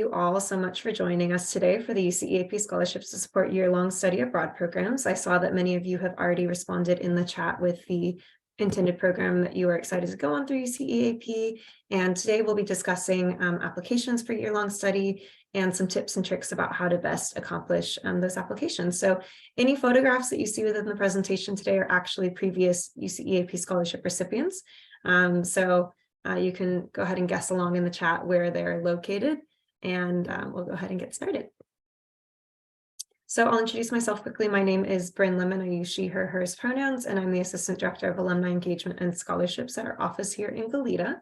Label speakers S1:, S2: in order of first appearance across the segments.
S1: You all so much for joining us today for the UCEAP Scholarships to Support Year-Long Study Abroad programs. I saw that many of you have already responded in the chat with the intended program that you are excited to go on through UCEAP. And today we'll be discussing applications for year-long study and some tips and tricks about how to best accomplish those applications. So any photographs that you see within the presentation today are actually previous UCEAP scholarship recipients. You can go ahead and guess along in the chat where they're located. And we'll go ahead and get started. So I'll introduce myself quickly. My name is Bryn Lemon. I use she, her, hers pronouns, and I'm the Assistant Director of Alumni Engagement and Scholarships at our office here in Goleta.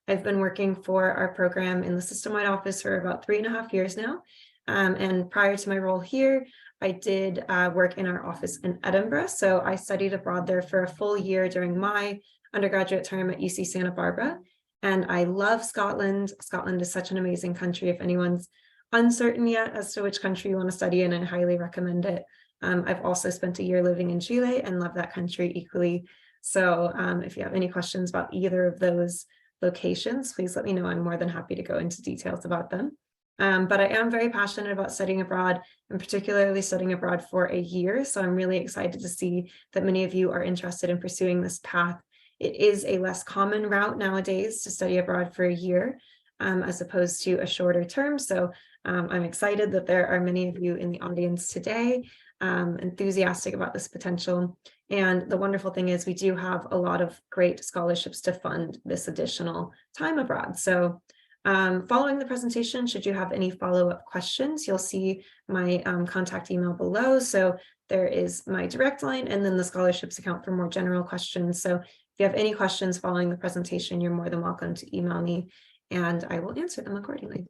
S1: I've been working for our program in the system-wide office for about 3.5 years now. And prior to my role here, I did work in our office in Edinburgh. So I studied abroad there for a full year during my undergraduate term at UC Santa Barbara. And I love Scotland. Scotland is such an amazing country. If anyone's uncertain yet as to which country you want to study in, I highly recommend it. I've also spent a year living in Chile and love that country equally. So if you have any questions about either of those locations, please let me know. I'm more than happy to go into details about them. But I am very passionate about studying abroad, and particularly studying abroad for a year. So I'm really excited to see that many of you are interested in pursuing this path. It is a less common route nowadays to study abroad for a year, as opposed to a shorter term. So I'm excited that there are many of you in the audience today, enthusiastic about this potential. And the wonderful thing is we do have a lot of great scholarships to fund this additional time abroad. So following the presentation, should you have any follow-up questions, you'll see my contact email below. So there is my direct line and then the scholarships account for more general questions. So if you have any questions following the presentation, you're more than welcome to email me and I will answer them accordingly.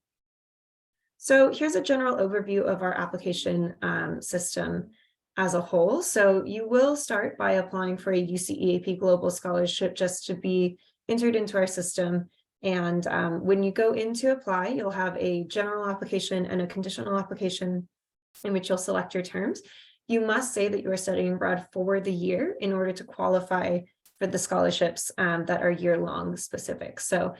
S1: So here's a general overview of our application system as a whole. So you will start by applying for a UCEAP Global Scholarship just to be entered into our system. And when you go in to apply, you'll have a general application and a conditional application in which you'll select your terms. You must say that you are studying abroad for the year in order to qualify for the scholarships that are year-long specific. So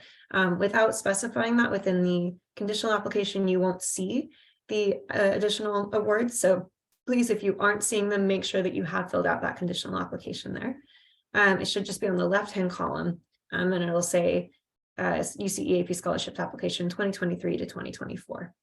S1: without specifying that within the conditional application, you won't see the additional awards. So please, if you aren't seeing them, make sure that you have filled out that conditional application there. It should just be on the left-hand column, and it'll say UCEAP Scholarships Application 2023 to 2024.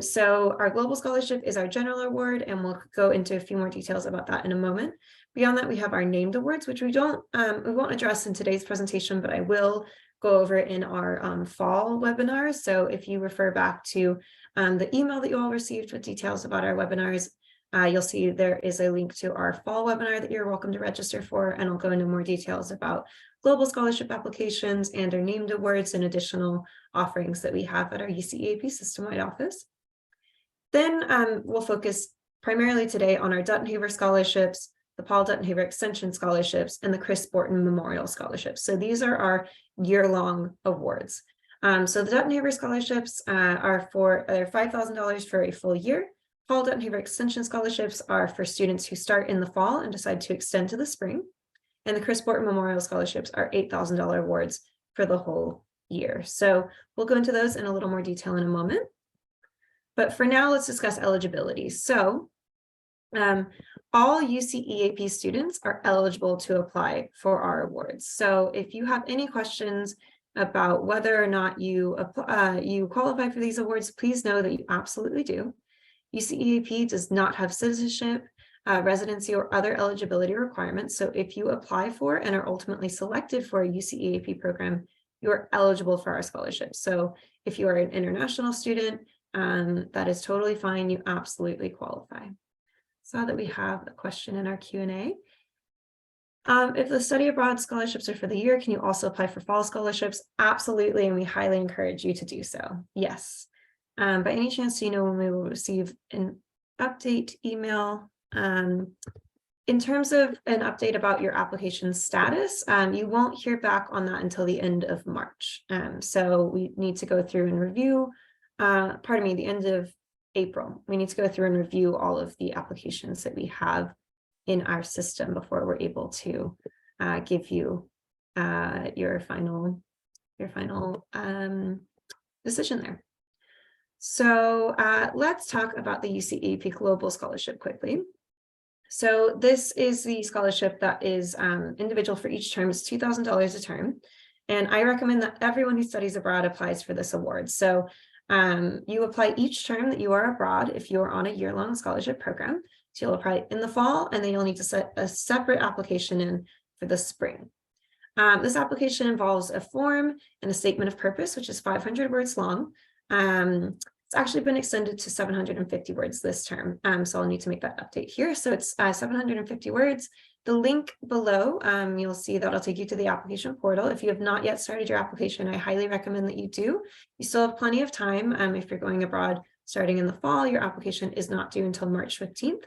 S1: So our global scholarship is our general award, and we'll go into a few more details about that in a moment. Beyond that, we have our named awards, which we won't address in today's presentation, but I will go over in our fall webinars. So if you refer back to the email that you all received with details about our webinars, you'll see there is a link to our fall webinar that you're welcome to register for, and I'll go into more details about global scholarship applications and our named awards and additional offerings that we have at our UCEAP system-wide office. Then we'll focus primarily today on our DUTTENHAVER scholarships, the Paul Duttenhaver Extension scholarships, and the Chris Borton Memorial scholarships. So these are our year-long awards. So the Duttenhaver scholarships are $5,000 for a full year. Paul Duttenhaver Extension scholarships are for students who start in the fall and decide to extend to the spring. And the Chris Borton Memorial scholarships are $8,000 awards for the whole year. So we'll go into those in a little more detail in a moment. But for now, let's discuss eligibility. So all UCEAP students are eligible to apply for our awards. So if you have any questions about whether or not you qualify for these awards, please know that you absolutely do. UCEAP does not have citizenship, residency, or other eligibility requirements. So if you apply for and are ultimately selected for a UCEAP program, you are eligible for our scholarship. So if you are an international student, that is totally fine. You absolutely qualify. Saw that we have a question in our Q&A. If the study abroad scholarships are for the year, can you also apply for fall scholarships? Absolutely, and we highly encourage you to do so. Yes. By any chance, do you know when we will receive an update email? In terms of an update about your application status, you won't hear back on that until the end of March. So we need to go through and review, the end of April. We need to go through and review all of the applications that we have in our system before we're able to give you your final decision there. So let's talk about the UCEAP Global Scholarship quickly. So this is the scholarship that is individual for each term. It's $2,000 a term. And I recommend that everyone who studies abroad applies for this award. So you apply each term that you are abroad if you're on a year-long scholarship program. So you'll apply in the fall, and then you'll need to set a separate application in for the spring. This application involves a form and a statement of purpose, which is 500 words long. It's actually been extended to 750 words this term, so I'll need to make that update here. So it's 750 words. The link below, you'll see that'll take you to the application portal. If you have not yet started your application, I highly recommend that you do. You still have plenty of time. If you're going abroad starting in the fall, your application is not due until March 15th.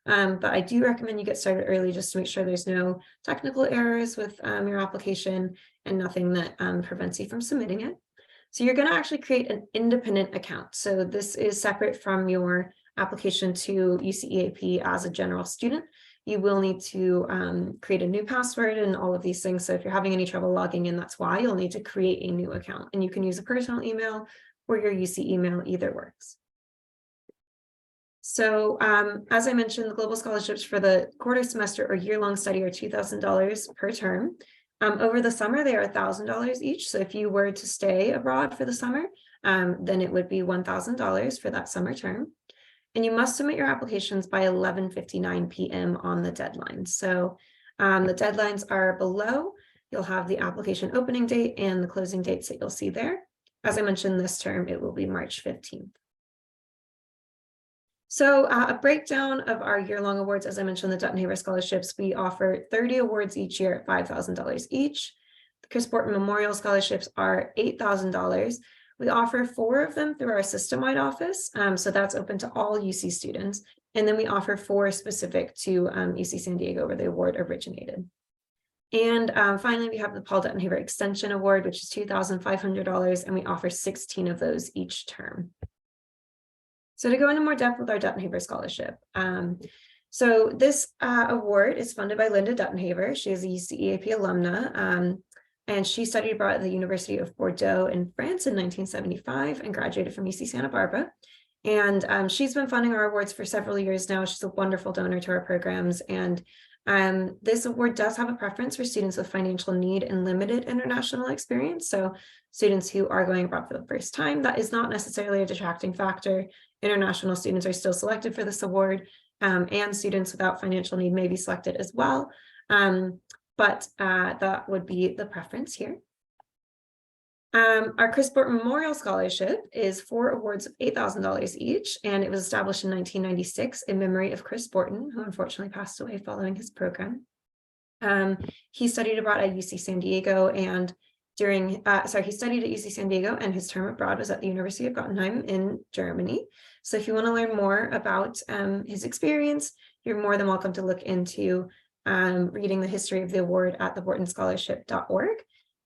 S1: But I do recommend you get started early just to make sure there's no technical errors with your application and nothing that prevents you from submitting it. So you're going to actually create an independent account. So this is separate from your application to UCEAP as a general student. You will need to create a new password and all of these things. So if you're having any trouble logging in, that's why you'll need to create a new account. And you can use a personal email or your UC email, either works. So as I mentioned, the global scholarships for the quarter semester or year-long study are $2,000 per term. Over the summer, they are $1,000 each. So if you were to stay abroad for the summer, then it would be $1,000 for that summer term. And you must submit your applications by 11:59 p.m. on the deadline. So the deadlines are below. You'll have the application opening date and the closing dates that you'll see there. As I mentioned, this term, it will be March 15th. So a breakdown of our year-long awards, as I mentioned, the DUTTENHAVER scholarships, we offer 30 awards each year at $5,000 each. The Chris Borton Memorial Scholarships are $8,000. We offer 4 of them through our system-wide office, so that's open to all UC students. And then we offer 4 specific to UC San Diego, where the award originated. And finally, we have the Paul DUTTENHAVER Extension Award, which is $2,500, and we offer 16 of those each term. So to go into more depth with our DUTTENHAVER scholarship. So this award is funded by Linda DUTTENHAVER. She is a UCEAP alumna, and she studied abroad at the University of Bordeaux in France in 1975 and graduated from UC Santa Barbara. And she's been funding our awards for several years now. She's a wonderful donor to our programs. And this award does have a preference for students with financial need and limited international experience. So students who are going abroad for the first time, that is not necessarily a detracting factor. International students are still selected for this award, and students without financial need may be selected as well. But that would be the preference here. Our Chris Borton Memorial Scholarship is 4 awards of $8,000 each, and it was established in 1996 in memory of Chris Borton, who unfortunately passed away following his program. He studied abroad at UC San Diego, and he studied at UC San Diego, and his term abroad was at the University of Gottenheim in Germany. So if you want to learn more about his experience, you're more than welcome to look into reading the history of the award at thebortonscholarship.org.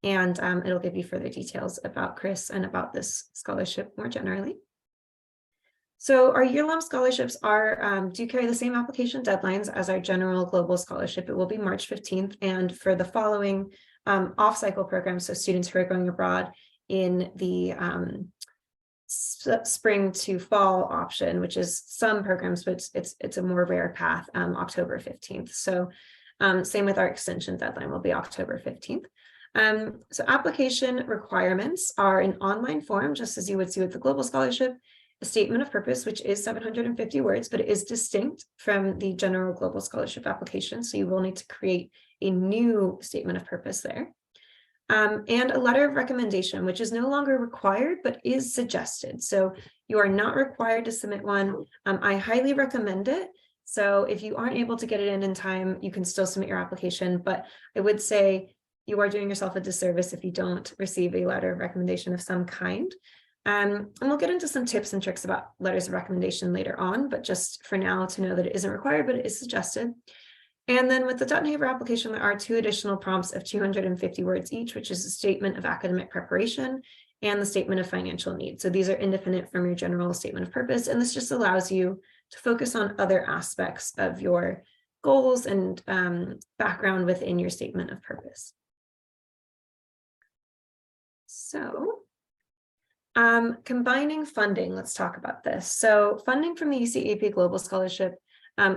S1: And it'll give you further details about Chris and about this scholarship more generally. So our year-long scholarships do carry the same application deadlines as our general global scholarship. It will be March 15th. And for the following off-cycle programs, so students who are going abroad in the spring to fall option, which is some programs, but it's a more rare path, October 15th. So same with our extension deadline will be October 15th. So application requirements are an online form, just as you would see with the global scholarship, a statement of purpose, which is 750 words, but it is distinct from the general global scholarship application. So you will need to create a new statement of purpose there. And a letter of recommendation, which is no longer required, but is suggested. So you are not required to submit one. I highly recommend it. So if you aren't able to get it in time, you can still submit your application, but I would say you are doing yourself a disservice if you don't receive a letter of recommendation of some kind. And we'll get into some tips and tricks about letters of recommendation later on, but just for now to know that it isn't required, but it is suggested. And then with the DUTTENHAVER application, there are 2 additional prompts of 250 words each, which is a statement of academic preparation and the statement of financial need. So these are independent from your general statement of purpose, and this just allows you to focus on other aspects of your goals and background within your statement of purpose. So Combining funding, let's talk about this. So funding from the UCEAP Global Scholarship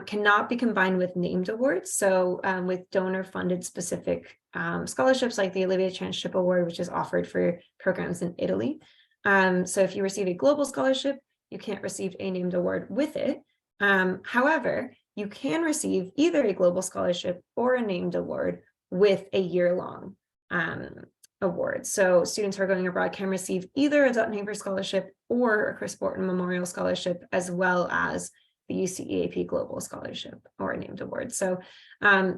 S1: cannot be combined with named awards. So with donor funded specific scholarships like the Olivier Chancellor Award, which is offered for programs in Italy. So if you receive a global scholarship, you can't receive a named award with it. However, you can receive either a global scholarship or a named award with a year-long award. So students who are going abroad can receive either a DUTTENHAVER scholarship or a Chris Borton Memorial Scholarship, as well as the UCEAP Global Scholarship or a named award. So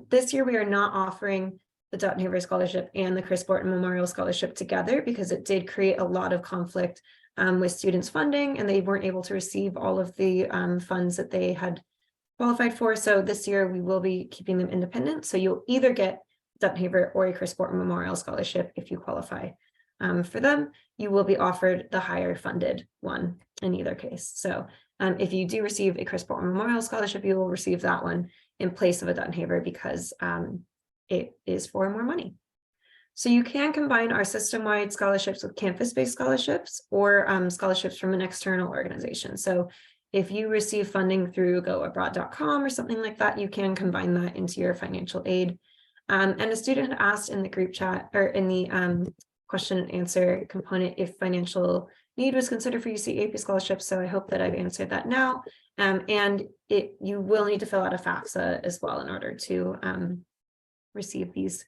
S1: this year we are not offering the DUTTENHAVER Scholarship and the Chris Borton Memorial Scholarship together because it did create a lot of conflict with students' funding, and they weren't able to receive all of the funds that they had qualified for. So this year we will be keeping them independent. So you'll either get DUTTENHAVER or a Chris Borton Memorial Scholarship if you qualify for them. You will be offered the higher funded one in either case. So if you do receive a Chris Borton Memorial Scholarship, you will receive that one in place of a DUTTENHAVER because it is for more money. So you can combine our system-wide scholarships with campus-based scholarships or scholarships from an external organization. So if you receive funding through goabroad.com or something like that, you can combine that into your financial aid. And a student had asked in the group chat or in the question and answer component if financial need was considered for UCEAP scholarships. So I hope that I've answered that now. And you will need to fill out a FAFSA as well in order to receive these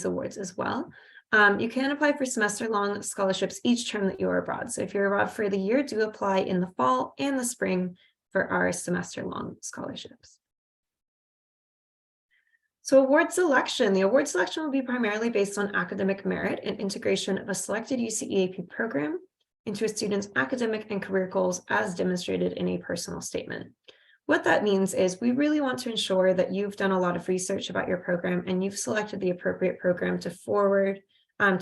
S1: awards as well. You can apply for semester-long scholarships each term that you are abroad. So if you're abroad for the year, do apply in the fall and the spring for our semester-long scholarships. So award selection. The award selection will be primarily based on academic merit and integration of a selected UCEAP program into a student's academic and career goals as demonstrated in a personal statement. What that means is we really want to ensure that you've done a lot of research about your program and you've selected the appropriate program to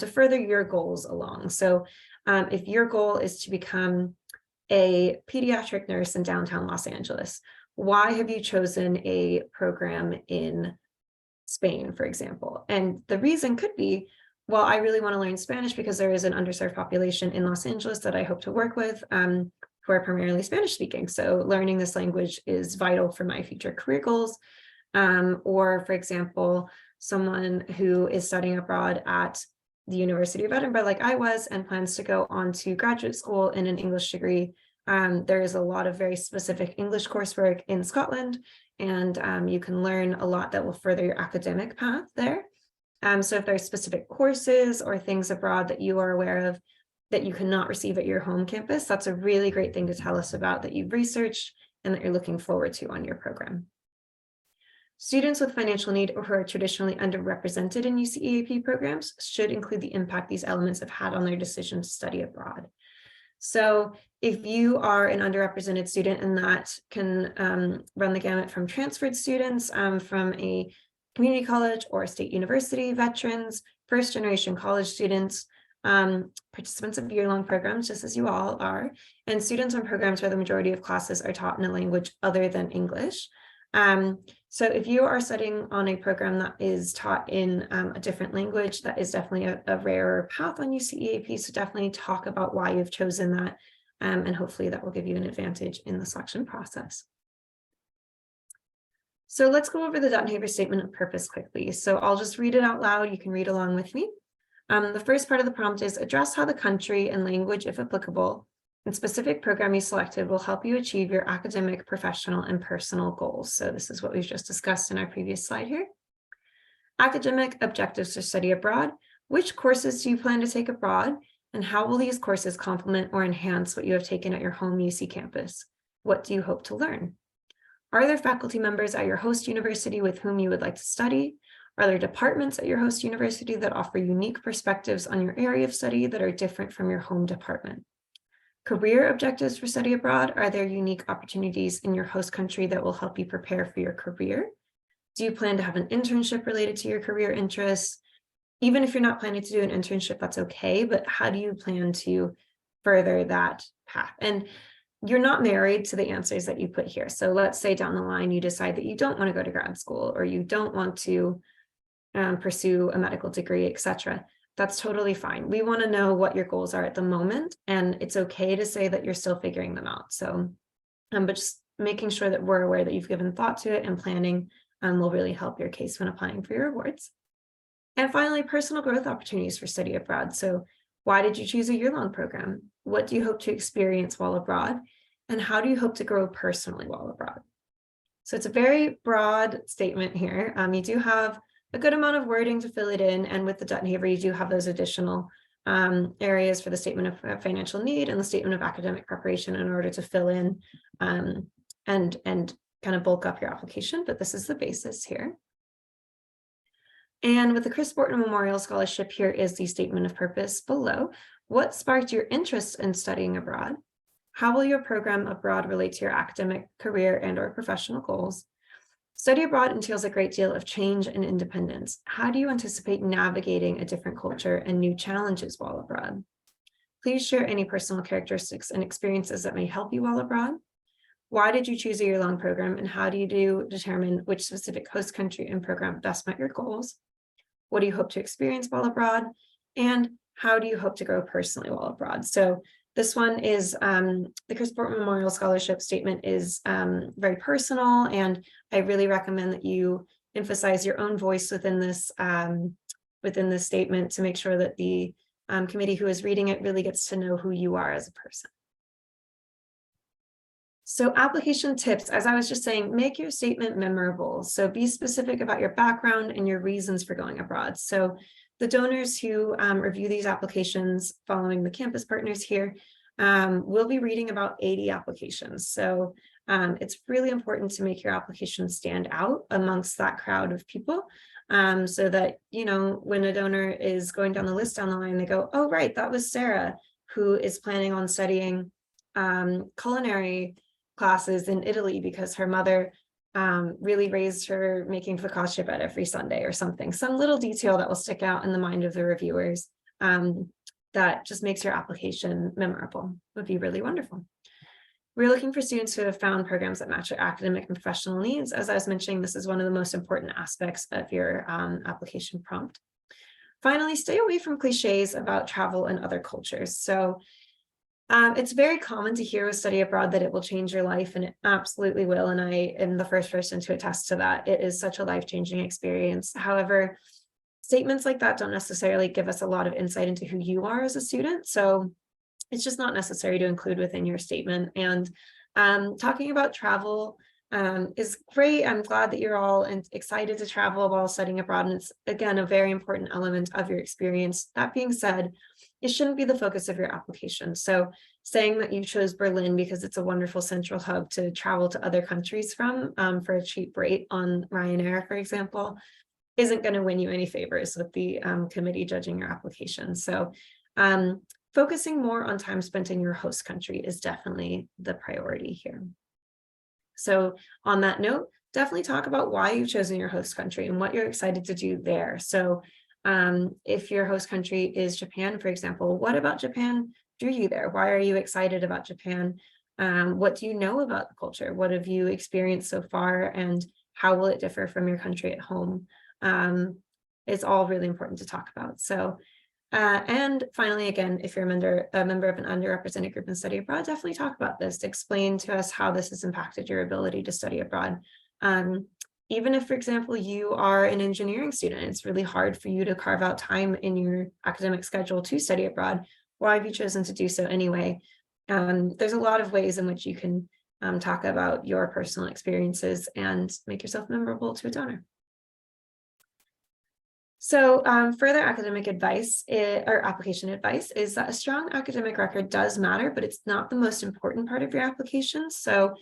S1: further your goals along. So if your goal is to become a pediatric nurse in downtown Los Angeles, why have you chosen a program in Spain, for example? And the reason could be, well, I really want to learn Spanish because there is an underserved population in Los Angeles that I hope to work with who are primarily Spanish speaking. So learning this language is vital for my future career goals. Or for example, someone who is studying abroad at the University of Edinburgh, like I was, and plans to go on to graduate school in an English degree. There is a lot of very specific English coursework in Scotland, and you can learn a lot that will further your academic path there. So if there are specific courses or things abroad that you are aware of that you cannot receive at your home campus, that's a really great thing to tell us about that you've researched and that you're looking forward to on your program. Students with financial need or who are traditionally underrepresented in UCEAP programs should include the impact these elements have had on their decision to study abroad. So if you are an underrepresented student, and that can run the gamut from transferred students from a community college or a state university, veterans, first-generation college students, participants of year-long programs, just as you all are, and students on programs where the majority of classes are taught in a language other than English. So if you are studying on a program that is taught in a different language, that is definitely a rarer path on UCEAP. So definitely talk about why you've chosen that, and hopefully that will give you an advantage in the selection process. So let's go over the DUTTENHAVER statement of purpose quickly. So I'll just read it out loud. You can read along with me. The first part of the prompt is address how the country and language, if applicable, and specific program you selected will help you achieve your academic, professional, and personal goals. So this is what we've just discussed in our previous slide here. Academic objectives to study abroad. Which courses do you plan to take abroad? And how will these courses complement or enhance what you have taken at your home UC campus? What do you hope to learn? Are there faculty members at your host university with whom you would like to study? Are there departments at your host university that offer unique perspectives on your area of study that are different from your home department? Career objectives for study abroad. Are there unique opportunities in your host country that will help you prepare for your career? Do you plan to have an internship related to your career interests? Even if you're not planning to do an internship, that's okay, but how do you plan to further that path? And you're not married to the answers that you put here. So let's say down the line, you decide that you don't want to go to grad school or you don't want to pursue a medical degree, etc. That's totally fine. We want to know what your goals are at the moment, and it's okay to say that you're still figuring them out. So, but just making sure that we're aware that you've given thought to it and planning will really help your case when applying for your awards. And finally, personal growth opportunities for study abroad. So why did you choose a year-long program? What do you hope to experience while abroad? And how do you hope to grow personally while abroad? So it's a very broad statement here. You do have a good amount of wording to fill it in. And with the DUTTENHAVER, you do have those additional areas for the statement of financial need and the statement of academic preparation in order to fill in and kind of bulk up your application. But this is the basis here. And with the Chris Borton Memorial Scholarship, here is the statement of purpose below. What sparked your interest in studying abroad? How will your program abroad relate to your academic career and/or professional goals? Study abroad entails a great deal of change and independence. How do you anticipate navigating a different culture and new challenges while abroad? Please share any personal characteristics and experiences that may help you while abroad. Why did you choose a year-long program, and how do you determine which specific host country and program best met your goals? What do you hope to experience while abroad? And how do you hope to grow personally while abroad? So this one is the Chris Borton Memorial Scholarship statement is very personal, and I really recommend that you emphasize your own voice within this statement to make sure that the committee who is reading it really gets to know who you are as a person. So application tips, as I was just saying, make your statement memorable. So be specific about your background and your reasons for going abroad. So the donors who review these applications following the campus partners here will be reading about 80 applications. So it's really important to make your application stand out amongst that crowd of people so that, you know, when a donor is going down the list down the line, they go, oh, right, that was Sarah, who is planning on studying culinary classes in Italy because her mother really raised her making focaccia bread every Sunday or something, some little detail that will stick out in the mind of the reviewers that just makes your application memorable would be really wonderful. We're looking for students who have found programs that match their academic and professional needs. As I was mentioning, this is one of the most important aspects of your application prompt. Finally, stay away from cliches about travel and other cultures. So it's very common to hear with study abroad that it will change your life, and it absolutely will. And I am the first person to attest to that. It is such a life-changing experience. However, statements like that don't necessarily give us a lot of insight into who you are as a student. So it's just not necessary to include within your statement. And talking about travel is great. I'm glad that you're all excited to travel while studying abroad. And it's, again, a very important element of your experience. That being said, it shouldn't be the focus of your application. So saying that you chose Berlin because it's a wonderful central hub to travel to other countries from for a cheap rate on Ryanair, for example, isn't going to win you any favors with the committee judging your application. So focusing more on time spent in your host country is definitely the priority here. So on that note, definitely talk about why you've chosen your host country and what you're excited to do there. So if your host country is Japan, for example, what about Japan drew you there? Why are you excited about Japan? What do you know about the culture? What have you experienced so far, and how will it differ from your country at home? It's all really important to talk about. So, and finally, again, if you're a member of an underrepresented group and study abroad, definitely talk about this. Explain to us how this has impacted your ability to study abroad. Even if, for example, you are an engineering student, it's really hard for you to carve out time in your academic schedule to study abroad. Why have you chosen to do so anyway? There's a lot of ways in which you can talk about your personal experiences and make yourself memorable to a donor. So further academic advice or application advice is that a strong academic record does matter, but it's not the most important part of your application. So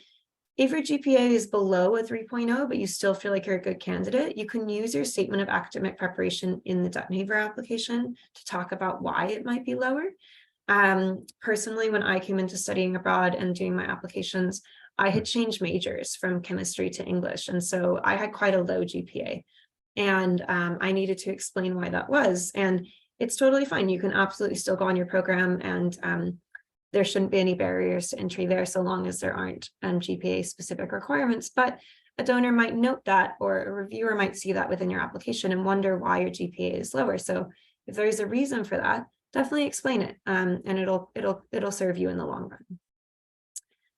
S1: if your GPA is below a 3.0, but you still feel like you're a good candidate, you can use your statement of academic preparation in the DUTTENHAVER application to talk about why it might be lower. Personally, when I came into studying abroad and doing my applications, I had changed majors from chemistry to English. And so I had quite a low GPA. And I needed to explain why that was. And it's totally fine. You can absolutely still go on your program, and there shouldn't be any barriers to entry there so long as there aren't GPA specific requirements. But a donor might note that, or a reviewer might see that within your application and wonder why your GPA is lower. So if there is a reason for that, definitely explain it, and it'll serve you in the long run.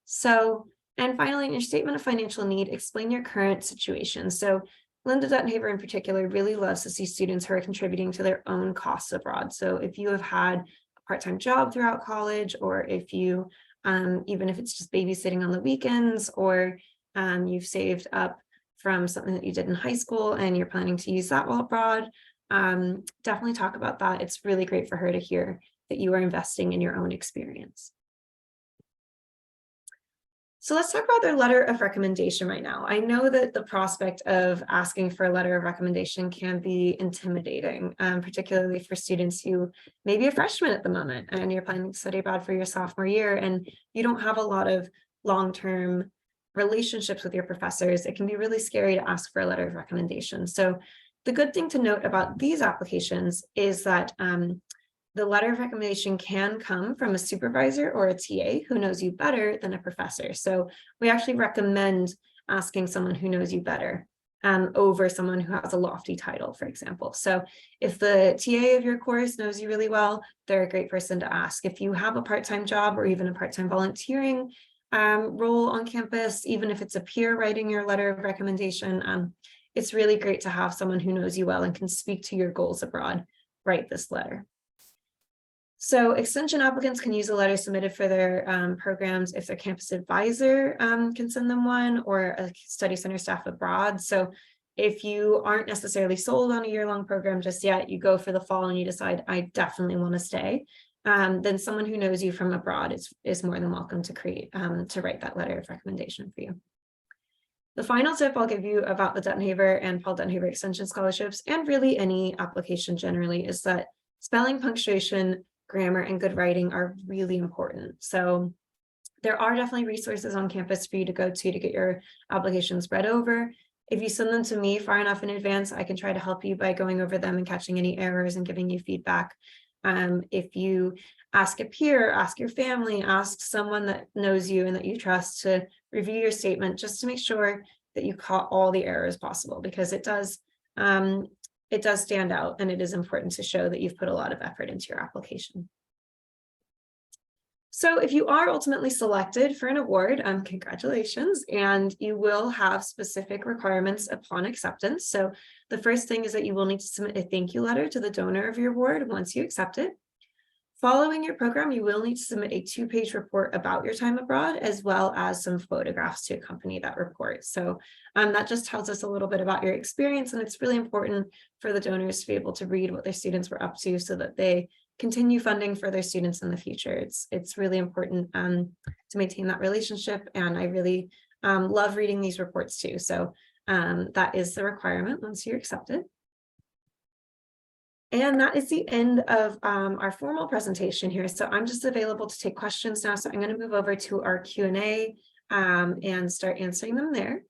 S1: So, and finally, in your statement of financial need, explain your current situation. So Linda Duttenhaver in particular really loves to see students who are contributing to their own costs abroad. So if you have had a part-time job throughout college, or if you, even if it's just babysitting on the weekends, or you've saved up from something that you did in high school and you're planning to use that while abroad, definitely talk about that. It's really great for her to hear that you are investing in your own experience. So let's talk about their letter of recommendation right now. I know that the prospect of asking for a letter of recommendation can be intimidating, particularly for students who may be a freshman at the moment and you're planning to study abroad for your sophomore year and you don't have a lot of long-term relationships with your professors. It can be really scary to ask for a letter of recommendation. So the good thing to note about these applications is that the letter of recommendation can come from a supervisor or a TA who knows you better than a professor. So we actually recommend asking someone who knows you better over someone who has a lofty title, for example. So if the TA of your course knows you really well, they're a great person to ask. If you have a part-time job or even a part-time volunteering role on campus, even if it's a peer writing your letter of recommendation, it's really great to have someone who knows you well and can speak to your goals abroad write this letter. So extension applicants can use a letter submitted for their programs if their campus advisor can send them one, or a study center staff abroad. So if you aren't necessarily sold on a year-long program just yet, you go for the fall and you decide, I definitely want to stay, then someone who knows you from abroad is more than welcome to write that letter of recommendation for you. The final tip I'll give you about the Duttenhaver and Paul Duttenhaver Extension Scholarships, and really any application generally, is that spelling, punctuation, grammar, and good writing are really important. So there are definitely resources on campus for you to go to get your applications read over. If you send them to me far enough in advance, I can try to help you by going over them and catching any errors and giving you feedback. If you ask a peer, ask your family, ask someone that knows you and that you trust to review your statement, just to make sure that you caught all the errors possible, because it does stand out, and it is important to show that you've put a lot of effort into your application. So if you are ultimately selected for an award, congratulations, and you will have specific requirements upon acceptance. So the first thing is that you will need to submit a thank you letter to the donor of your award once you accept it. Following your program, you will need to submit a 2-page report about your time abroad, as well as some photographs to accompany that report. So that just tells us a little bit about your experience, and it's really important for the donors to be able to read what their students were up to so that they continue funding for their students in the future. It's really important to maintain that relationship, and I really love reading these reports too. So that is the requirement once you're accepted. And that is the end of our formal presentation here. So I'm just available to take questions now. So I'm going to move over to our Q&A and start answering them there.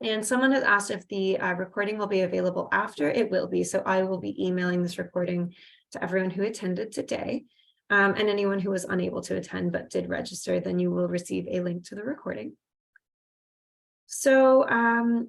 S1: And someone has asked if the recording will be available after. It will be. So I will be emailing this recording to everyone who attended today. And anyone who was unable to attend but did register, then you will receive a link to the recording. So